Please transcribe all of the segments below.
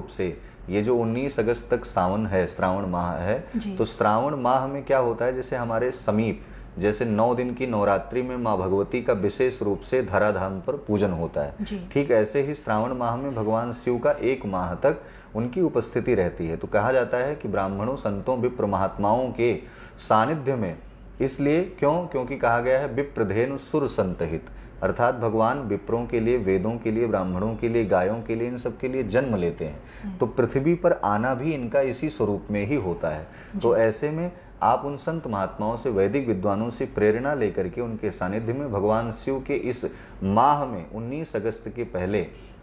से ये जो 19 अगस्त तक सावन है, श्रावण माह है, तो श्रावण माह में क्या होता है, जैसे हमारे समीप जैसे 9 दिन की नवरात्रि में माँ भगवती का विशेष रूप से धराधाम पर पूजन होता है, ठीक ऐसे ही श्रावण माह में भगवान शिव का 1 माह तक उनकी उपस्थिति रहती है। तो कहा जाता है कि ब्राह्मणों, संतों, विप्र महात्माओं के सानिध्य में, इसलिए क्योंकि कहा गया है विप्रधेनु सुर संतहित, अर्थात भगवान विप्रों के लिए, वेदों के लिए, ब्राह्मणों के लिए, गायों के लिए, इन सब के लिए जन्म लेते हैं। तो पृथ्वी पर आना भी इनका इसी स्वरूप में ही होता है। तो ऐसे में आप उन संत महात्माओं से, वैदिक विद्वानों से प्रेरणा लेकर के उनके सानिध्य में भगवान शिव के इस माह में 19 अगस्त के पहले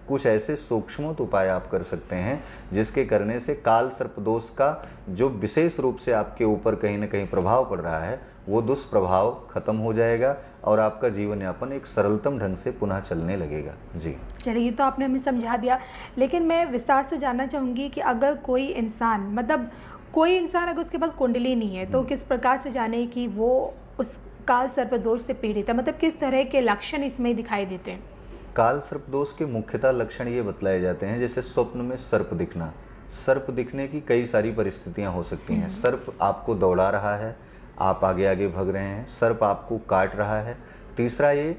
कुछ ऐसे सूक्ष्मोत उपाय आप कर सकते हैं जिसके करने से काल सर्पदोष का जो विशेष रूप से आपके ऊपर कहीं ना कहीं प्रभाव पड़ रहा है वो दुष्प्रभाव खत्म हो जाएगा और आपका जीवन यापन एक सरलतम ढंग से पुनः चलने लगेगा। जी चलिए, ये तो आपने हमें समझा दिया, लेकिन मैं विस्तार से जानना चाहूँगी कि अगर कोई इंसान अगर उसके पास कुंडली नहीं है तो किस प्रकार से जाने कि वो उस काल सर्पदोष से पीड़ित है, मतलब किस तरह के लक्षण इसमें दिखाई देते हैं? काल सर्पदोष के मुख्यतः लक्षण ये बतलाए जाते हैं, जैसे स्वप्न में सर्प दिखना। सर्प दिखने की कई सारी परिस्थितियां हो सकती हैं। सर्प आपको दौड़ा रहा है, आप आगे आगे भाग रहे हैं, सर्प आपको काट रहा है। तीसरा ये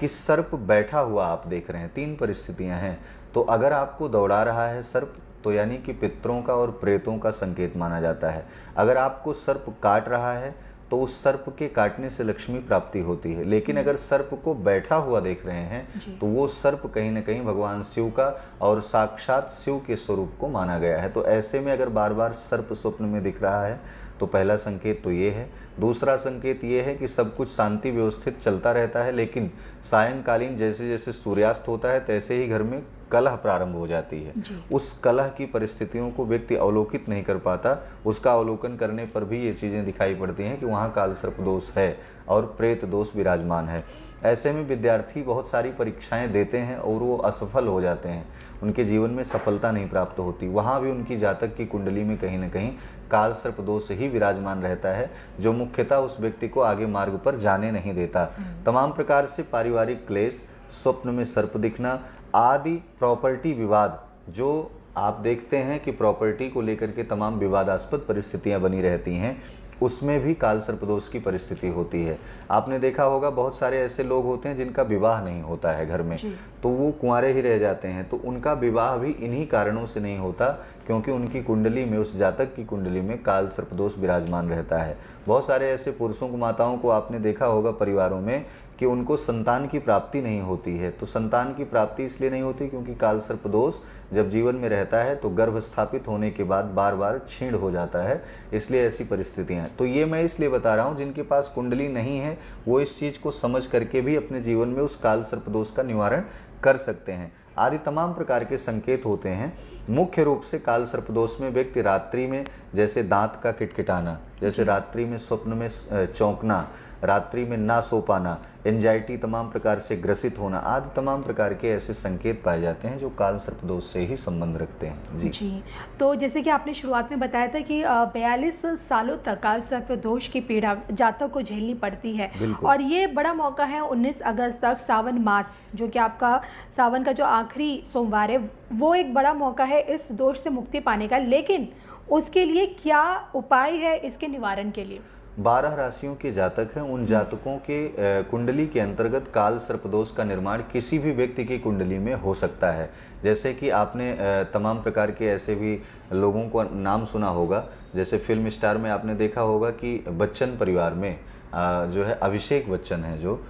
कि सर्प बैठा हुआ आप देख रहे हैं। 3 परिस्थितियां हैं। तो अगर आपको दौड़ा रहा है सर्प तो यानी कि पितरों का और प्रेतों का संकेत माना जाता है। अगर आपको सर्प काट रहा है तो उस सर्प के काटने से लक्ष्मी प्राप्ति होती है। लेकिन अगर सर्प को बैठा हुआ देख रहे हैं तो वो सर्प कहीं ना कहीं भगवान शिव का और साक्षात शिव के स्वरूप को माना गया है। तो ऐसे में अगर बार बार सर्प स्वप्न में दिख रहा है तो पहला संकेत तो ये है। दूसरा संकेत ये है कि सब कुछ शांति व्यवस्थित चलता रहता है, लेकिन सायंकालीन जैसे जैसे सूर्यास्त होता है तैसे ही घर में कलह प्रारंभ हो जाती है। उस कलह की परिस्थितियों को व्यक्ति अवलोकित नहीं कर पाता। उसका अवलोकन करने पर भी ये चीज़ें दिखाई पड़ती हैं कि वहाँ काल सर्प दोष है और प्रेत दोष विराजमान है। ऐसे में विद्यार्थी बहुत सारी परीक्षाएं देते हैं और वो असफल हो जाते हैं, उनके जीवन में सफलता नहीं प्राप्त होती। वहाँ भी उनकी जातक की कुंडली में कहीं ना कहीं काल सर्प दोष ही विराजमान रहता है, जो मुख्यतः उस व्यक्ति को आगे मार्ग पर जाने नहीं देता। तमाम प्रकार से पारिवारिक क्लेश, स्वप्न में सर्प दिखना आदि, प्रॉपर्टी विवाद, जो आप देखते हैं कि प्रॉपर्टी को लेकर के तमाम विवादास्पद परिस्थितियां बनी रहती हैं, उसमें भी काल सर्पदोष की परिस्थिति होती है। आपने देखा होगा बहुत सारे ऐसे लोग होते हैं जिनका विवाह नहीं होता है घर में, तो वो कुंवारे ही रह जाते हैं। तो उनका विवाह भी इन्हीं कारणों से नहीं होता क्योंकि उनकी कुंडली में, उस जातक की कुंडली में काल सर्पदोष विराजमान रहता है। बहुत सारे ऐसे पुरुषों को, माताओं को आपने देखा होगा परिवारों में कि उनको संतान की प्राप्ति नहीं होती है। तो संतान की प्राप्ति इसलिए नहीं होती क्योंकि काल सर्पदोष जब जीवन में रहता है तो गर्भ स्थापित होने के बाद बार बार क्षीण हो जाता है, इसलिए ऐसी परिस्थितियां। तो ये मैं इसलिए बता रहा हूँ, जिनके पास कुंडली नहीं है वो इस चीज़ को समझ करके भी अपने जीवन में उस काल सर्पदोष का निवारण कर सकते हैं। आदि तमाम प्रकार के संकेत होते हैं। मुख्य रूप से काल सर्पदोष में व्यक्ति रात्रि में जैसे दांत का किटकिटाना, जैसे रात्रि में स्वप्न में चौंकना, रात्रि में ना सो पाना, एंजाइटी तमाम प्रकार से ग्रसित होना, आदि तमाम प्रकार के ऐसे संकेत पाए जाते हैं जो काल सर्पदोष से ही संबंध रखते हैं। जी तो जैसे कि आपने शुरुआत में बताया था कि 42 सालों तक काल सर्पदोष की पीड़ा जातक को झेलनी पड़ती है, और ये बड़ा मौका है 19 अगस्त तक, सावन मास, जो कि आपका सावन का जो आखिरी सोमवार है, वो एक बड़ा मौका है इस दोष से मुक्ति पाने का। लेकिन उसके लिए क्या उपाय है इसके निवारण के लिए? 12 राशियों के जातक हैं, उन जातकों के कुंडली के अंतर्गत काल सर्पदोष का निर्माण किसी भी व्यक्ति की कुंडली में हो सकता है। जैसे कि आपने तमाम प्रकार के ऐसे भी लोगों को नाम सुना होगा, जैसे फिल्म स्टार में आपने देखा होगा कि बच्चन परिवार में जो है अभिषेक बच्चन है, जो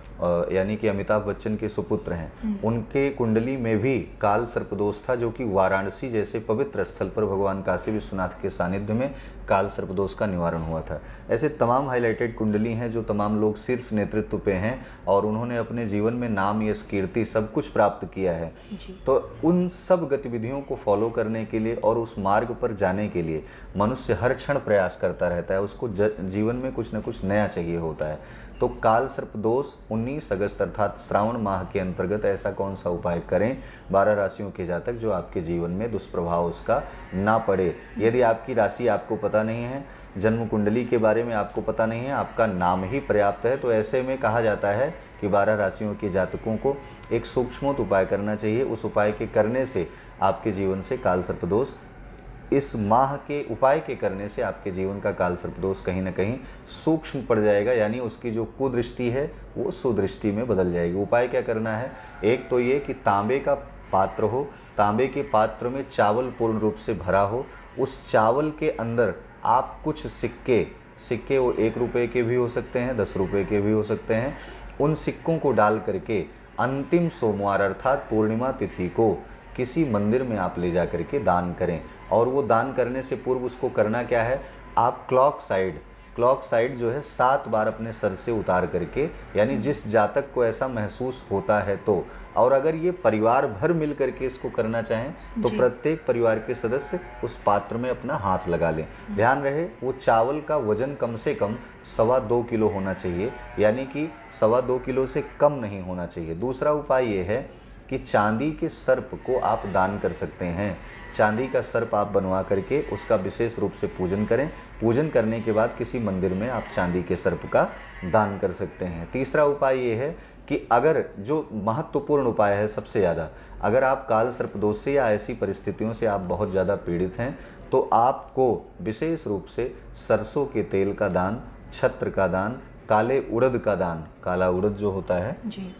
यानी कि अमिताभ बच्चन के सुपुत्र हैं, उनके कुंडली में भी काल सर्पदोष था, जो कि वाराणसी जैसे पवित्र स्थल पर भगवान काशी विश्वनाथ के सानिध्य में काल सर्पदोष का निवारण हुआ था। ऐसे तमाम हाईलाइटेड कुंडली हैं जो तमाम लोग शीर्ष नेतृत्व पे हैं और उन्होंने अपने जीवन में नाम, यश, कीर्ति सब कुछ प्राप्त किया है। तो उन सब गतिविधियों को फॉलो करने के लिए और उस मार्ग पर जाने के लिए मनुष्य हर क्षण प्रयास करता रहता है, उसको जीवन में कुछ न कुछ नया चाहिए होता है। तो काल सर्पदोष 19 अगस्त अर्थात श्रावण माह के अंतर्गत ऐसा कौन सा उपाय करें 12 राशियों के जातक, जो आपके जीवन में दुष्प्रभाव उसका ना पड़े। यदि आपकी राशि आपको पता नहीं है, जन्म कुंडली के बारे में आपको पता नहीं है, आपका नाम ही पर्याप्त है, तो ऐसे में कहा जाता है कि 12 राशियों के जातकों को एक सूक्ष्मोत उपाय करना चाहिए। उस उपाय के करने से आपके जीवन से काल सर्पदोष, इस माह के उपाय के करने से आपके जीवन का काल सर्पदोष कहीं ना कहीं सूक्ष्म पड़ जाएगा, यानी उसकी जो कुदृष्टि है वो सुदृष्टि में बदल जाएगी। उपाय क्या करना है? एक तो ये कि तांबे का पात्र हो, तांबे के पात्र में चावल पूर्ण रूप से भरा हो, उस चावल के अंदर आप कुछ सिक्के वो 1 रुपए के भी हो सकते हैं, 10 रुपए के भी हो सकते हैं, उन सिक्कों को डाल करके अंतिम सोमवार अर्थात पूर्णिमा तिथि को किसी मंदिर में आप ले जा करके दान करें। और वो दान करने से पूर्व उसको करना क्या है, आप क्लॉक साइड जो है 7 बार अपने सर से उतार करके, यानी जिस जातक को ऐसा महसूस होता है तो, और अगर ये परिवार भर मिल करके इसको करना चाहें तो प्रत्येक परिवार के सदस्य उस पात्र में अपना हाथ लगा लें। ध्यान रहे वो चावल का वजन कम से कम 2.25 किलो होना चाहिए, यानी कि 2.25 किलो से कम नहीं होना चाहिए। दूसरा उपाय ये है कि चांदी के सर्प को आप दान कर सकते हैं। चांदी का सर्प आप बनवा करके उसका विशेष रूप से पूजन करें। पूजन करने के बाद किसी मंदिर में आप चांदी के सर्प का दान कर सकते हैं। तीसरा उपाय ये है कि अगर जो महत्वपूर्ण उपाय है सबसे ज़्यादा, अगर आप काल सर्पदोष से या ऐसी परिस्थितियों से आप बहुत ज़्यादा पीड़ित हैं तो आपको विशेष रूप से सरसों के तेल का दान, छत्र का दान, काले उड़द का दान, काला उड़द जो होता है जी